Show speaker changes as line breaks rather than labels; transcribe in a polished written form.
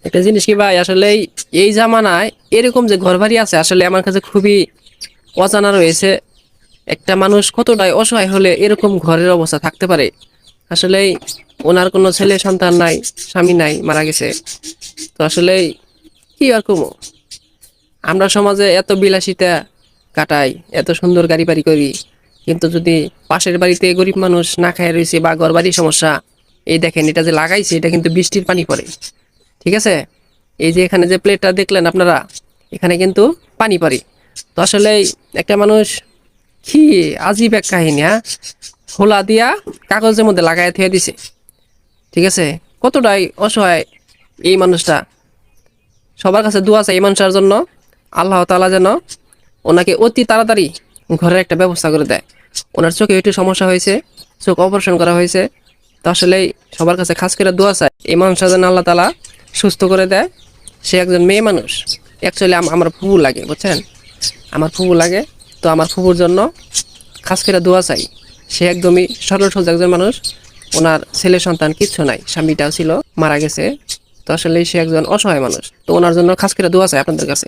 একটা জিনিস কি ভাই, আসলে এই জামানায় এরকম যে ঘর বাড়ি আছে আসলে আমার কাছে খুবই অজানা রয়েছে। একটা মানুষ কতটাই অসহায় হলে এরকম ঘরের অবস্থা থাকতে পারে। আসলে ওনার কোনো ছেলে সন্তান নাই, স্বামী নাই, মারা গেছে। তো আসলে কি আর করবো, আমরা সমাজে এত বিলাসিতা কাটাই, এত সুন্দর গাড়ি বাড়ি করি, কিন্তু যদি পাশের বাড়িতে গরিব মানুষ না খায় রয়েছে বা ঘর বাড়ির সমস্যা, এই দেখেন এটা যে লাগাইছে এটা কিন্তু বৃষ্টির পানি পড়ে, ঠিক আছে? এই যে এখানে যে প্লেটটা দেখলেন আপনারা, এখানে কিন্তু পানি পড়ে। তো আসলে একটা মানুষ কি আজীব এক কাহিনী, হ্যাঁ? খোলা দিয়া কাগজের মধ্যে লাগাই থুয়ে দিছে, ঠিক আছে? কতটাই অসহায় এই মানুষটা। সবার কাছে দোয়া চাই এই মানুষটার জন্য, আল্লাহ তাআলা যেন ওনাকে অতি তাড়াতাড়ি ঘরের একটা ব্যবস্থা করে দেয়। ওনার চোখে একটু সমস্যা হয়েছে, চোখ অপারেশন করা হয়েছে। তো আসলেই সবার কাছে খাস করে দোয়া চাই এই মানুষটা যেন আল্লাহ তাআলা সুস্থ করে দেয়। সে একজন মেয়ে মানুষ, অ্যাকচুয়ালি আমার ফুফু লাগে, বুঝছেন? আমার ফুফু লাগে। তো আমার ফুফুর জন্য খাস করে দোয়া চাই। সে একদমই সরল সোজা একজন মানুষ, ওনার ছেলে সন্তান কিচ্ছু নাই, স্বামীটাও ছিল, মারা গেছে। তো আসলে সে একজন অসহায় মানুষ, তো ওনার জন্য খাস করে দোয়া চাই আপনাদের কাছে।